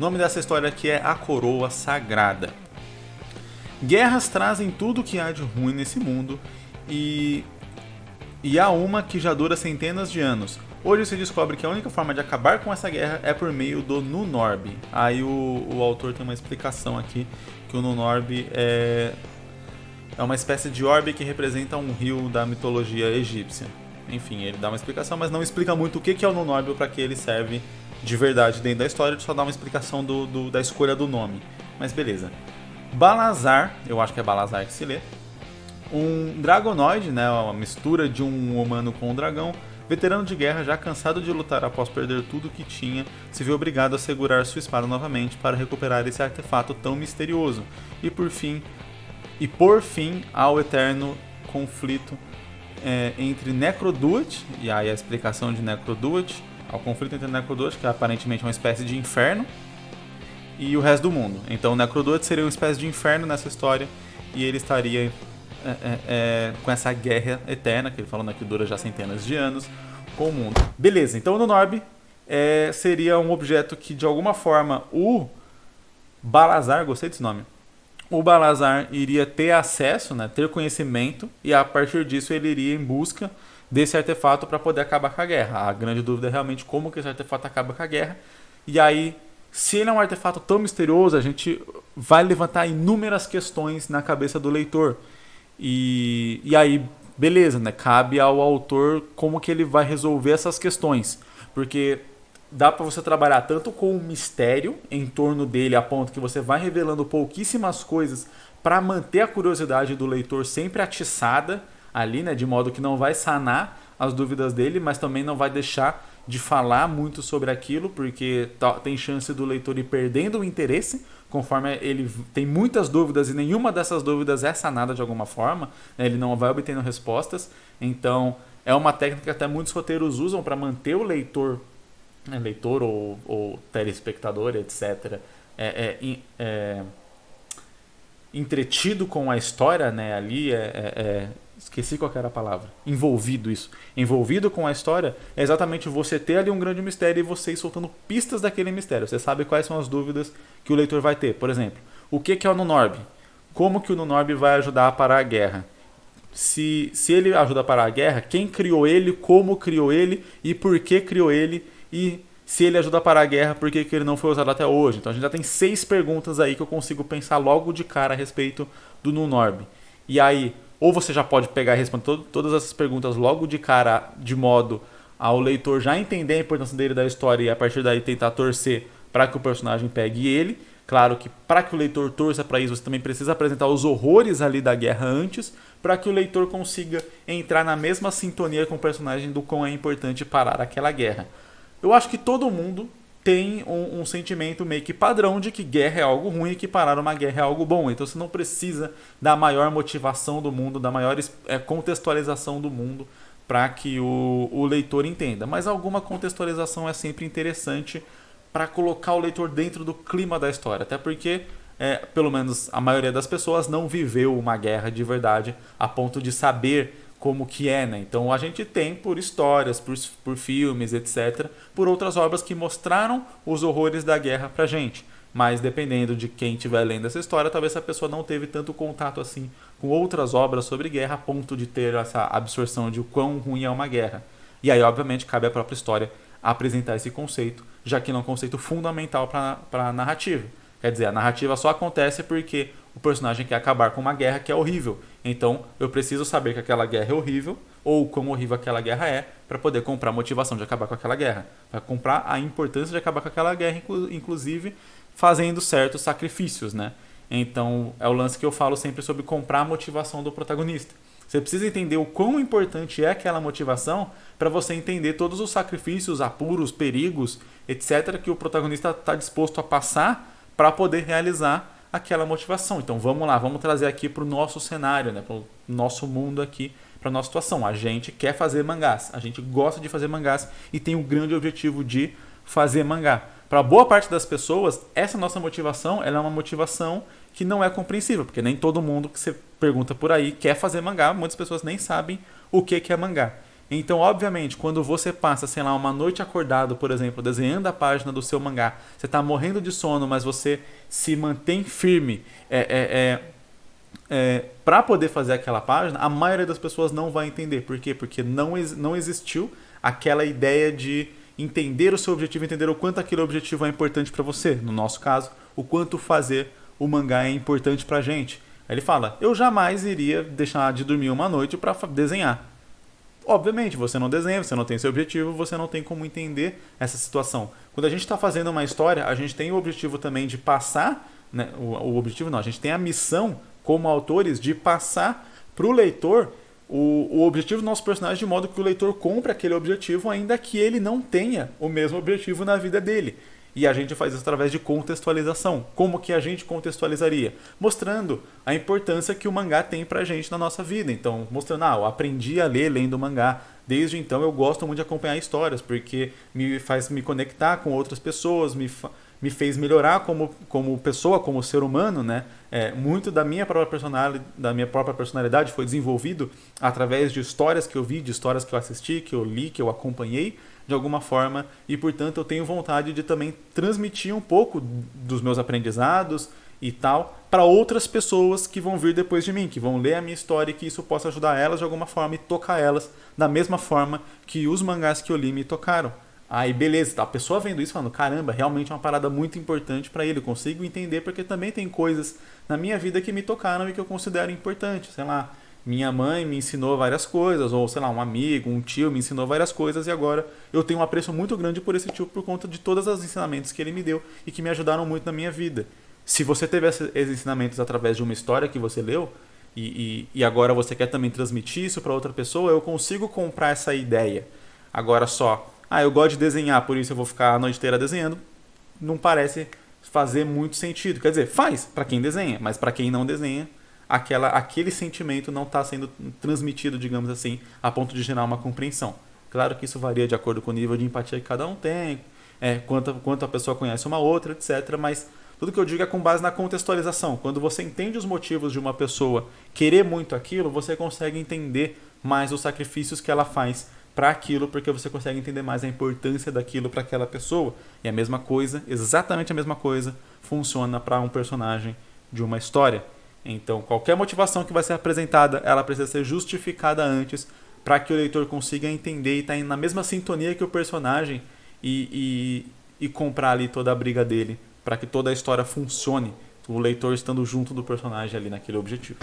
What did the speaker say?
nome dessa história aqui é A Coroa Sagrada. Guerras trazem tudo o que há de ruim nesse mundo e há uma que já dura centenas de anos. Hoje se descobre que a única forma de acabar com essa guerra é por meio do Nunorb. Aí o autor tem uma explicação aqui, que o Nunorb é uma espécie de orbe que representa um rio da mitologia egípcia. Enfim, ele dá uma explicação, mas não explica muito o que é o Nunorb ou para que ele serve de verdade dentro da história, ele só dá uma explicação da escolha do nome. Mas beleza. Balazar, eu acho que é Balazar que se lê, um dragonoide, né, uma mistura de um humano com um dragão, veterano de guerra já cansado de lutar após perder tudo que tinha, se vê obrigado a segurar sua espada novamente para recuperar esse artefato tão misterioso e por fim ao eterno conflito entre Necroduat, e aí a explicação de Necroduat, ao conflito entre Necroduat, que é aparentemente uma espécie de inferno, e o resto do mundo. Então o Necroduat seria uma espécie de inferno nessa história e ele estaria com essa guerra eterna, que ele falou, né, que dura já centenas de anos, com o mundo. Beleza, então o Nunorb seria um objeto que de alguma forma o Balazar, gostei desse nome, o Balazar iria ter acesso, né, ter conhecimento, e a partir disso ele iria em busca desse artefato para poder acabar com a guerra. A grande dúvida é realmente como que esse artefato acaba com a guerra. E aí, se ele é um artefato tão misterioso, a gente vai levantar inúmeras questões na cabeça do leitor. E aí, beleza, né? Cabe ao autor como que ele vai resolver essas questões. Porque dá para você trabalhar tanto com o mistério em torno dele, a ponto que você vai revelando pouquíssimas coisas para manter a curiosidade do leitor sempre atiçada ali, né? De modo que não vai sanar as dúvidas dele, mas também não vai deixar de falar muito sobre aquilo, porque tem chance do leitor ir perdendo o interesse conforme ele tem muitas dúvidas e nenhuma dessas dúvidas é sanada de alguma forma, né? Ele não vai obtendo respostas. Então é uma técnica que até muitos roteiros usam para manter o leitor ou telespectador, etc., entretido com a história, né? Ali esqueci qual era a palavra. Envolvido com a história é exatamente você ter ali um grande mistério e você ir soltando pistas daquele mistério. Você sabe quais são as dúvidas que o leitor vai ter. Por exemplo, o que é o Nunorb? Como que o Nunorb vai ajudar a parar a guerra? Se ele ajuda a parar a guerra, quem criou ele, como criou ele e por que criou ele? E se ele ajuda a parar a guerra, por que ele não foi usado até hoje? Então a gente já tem 6 perguntas aí que eu consigo pensar logo de cara a respeito do Nunorb. E aí, ou você já pode pegar e responder todas essas perguntas logo de cara, de modo ao leitor já entender a importância dele da história e a partir daí tentar torcer para que o personagem pegue ele. Claro que para que o leitor torça para isso, você também precisa apresentar os horrores ali da guerra antes, para que o leitor consiga entrar na mesma sintonia com o personagem do quão é importante parar aquela guerra. Eu acho que todo mundo tem um sentimento meio que padrão de que guerra é algo ruim e que parar uma guerra é algo bom. Então você não precisa da maior motivação do mundo, da maior contextualização do mundo para que o leitor entenda. Mas alguma contextualização é sempre interessante para colocar o leitor dentro do clima da história. Até porque, pelo menos a maioria das pessoas não viveu uma guerra de verdade a ponto de saber como que é, né? Então a gente tem por histórias, por filmes, etc., por outras obras que mostraram os horrores da guerra pra gente. Mas dependendo de quem estiver lendo essa história, talvez essa pessoa não teve tanto contato assim com outras obras sobre guerra a ponto de ter essa absorção de o quão ruim é uma guerra. E aí, obviamente, cabe à própria história apresentar esse conceito, já que ele é um conceito fundamental para a narrativa. Quer dizer, a narrativa só acontece porque o personagem quer acabar com uma guerra que é horrível. Então, eu preciso saber que aquela guerra é horrível, ou quão horrível aquela guerra é, para poder comprar a motivação de acabar com aquela guerra. Para comprar a importância de acabar com aquela guerra, inclusive fazendo certos sacrifícios, né? Então, é o lance que eu falo sempre sobre comprar a motivação do protagonista. Você precisa entender o quão importante é aquela motivação para você entender todos os sacrifícios, apuros, perigos, etc., que o protagonista está disposto a passar para poder realizar aquela motivação. Então vamos lá, vamos trazer aqui para o nosso cenário, né, para o nosso mundo aqui, para a nossa situação. A gente quer fazer mangás, a gente gosta de fazer mangás e tem o grande objetivo de fazer mangá. Para boa parte das pessoas, essa nossa motivação ela é uma motivação que não é compreensível, porque nem todo mundo que você pergunta por aí quer fazer mangá, muitas pessoas nem sabem o que é mangá. Então, obviamente, quando você passa, sei lá, uma noite acordado, por exemplo, desenhando a página do seu mangá, você está morrendo de sono, mas você se mantém firme para poder fazer aquela página, a maioria das pessoas não vai entender. Por quê? Porque não existiu aquela ideia de entender o seu objetivo, entender o quanto aquele objetivo é importante para você. No nosso caso, o quanto fazer o mangá é importante pra gente. Aí ele fala, eu jamais iria deixar de dormir uma noite para desenhar. Obviamente, você não desenha, você não tem seu objetivo, você não tem como entender essa situação. Quando a gente está fazendo uma história, a gente tem o objetivo também de passar, né, o objetivo não, a gente tem a missão como autores de passar para o leitor o objetivo do nosso personagem de modo que o leitor compre aquele objetivo, ainda que ele não tenha o mesmo objetivo na vida dele. E a gente faz isso através de contextualização. Como que a gente contextualizaria? Mostrando a importância que o mangá tem pra gente na nossa vida. Então, mostrando, eu aprendi a ler lendo mangá. Desde então eu gosto muito de acompanhar histórias, porque me faz me conectar com outras pessoas, me fez melhorar como pessoa, como ser humano, né? Muito da minha própria personalidade foi desenvolvido através de histórias que eu vi, de histórias que eu assisti, que eu li, que eu acompanhei de alguma forma, e portanto eu tenho vontade de também transmitir um pouco dos meus aprendizados e tal para outras pessoas que vão vir depois de mim, que vão ler a minha história e que isso possa ajudar elas de alguma forma e tocar elas da mesma forma que os mangás que eu li me tocaram. Aí beleza, a pessoa vendo isso falando, caramba, realmente é uma parada muito importante para ele, eu consigo entender porque também tem coisas na minha vida que me tocaram e que eu considero importantes, sei lá, minha mãe me ensinou várias coisas, ou sei lá, um amigo, um tio me ensinou várias coisas e agora eu tenho um apreço muito grande por esse tio por conta de todos os ensinamentos que ele me deu e que me ajudaram muito na minha vida. Se você teve esses ensinamentos através de uma história que você leu e agora você quer também transmitir isso para outra pessoa, eu consigo comprar essa ideia. Agora só, eu gosto de desenhar, por isso eu vou ficar a noite inteira desenhando, não parece fazer muito sentido. Quer dizer, faz para quem desenha, mas para quem não desenha, aquele sentimento não está sendo transmitido, digamos assim, a ponto de gerar uma compreensão. Claro que isso varia de acordo com o nível de empatia que cada um tem, quanto a pessoa conhece uma outra, etc. Mas tudo que eu digo é com base na contextualização. Quando você entende os motivos de uma pessoa querer muito aquilo, você consegue entender mais os sacrifícios que ela faz para aquilo, porque você consegue entender mais a importância daquilo para aquela pessoa. E a mesma coisa, exatamente a mesma coisa, funciona para um personagem de uma história. Então, qualquer motivação que vai ser apresentada, ela precisa ser justificada antes para que o leitor consiga entender e estar na mesma sintonia que o personagem e comprar ali toda a briga dele, para que toda a história funcione, o leitor estando junto do personagem ali naquele objetivo.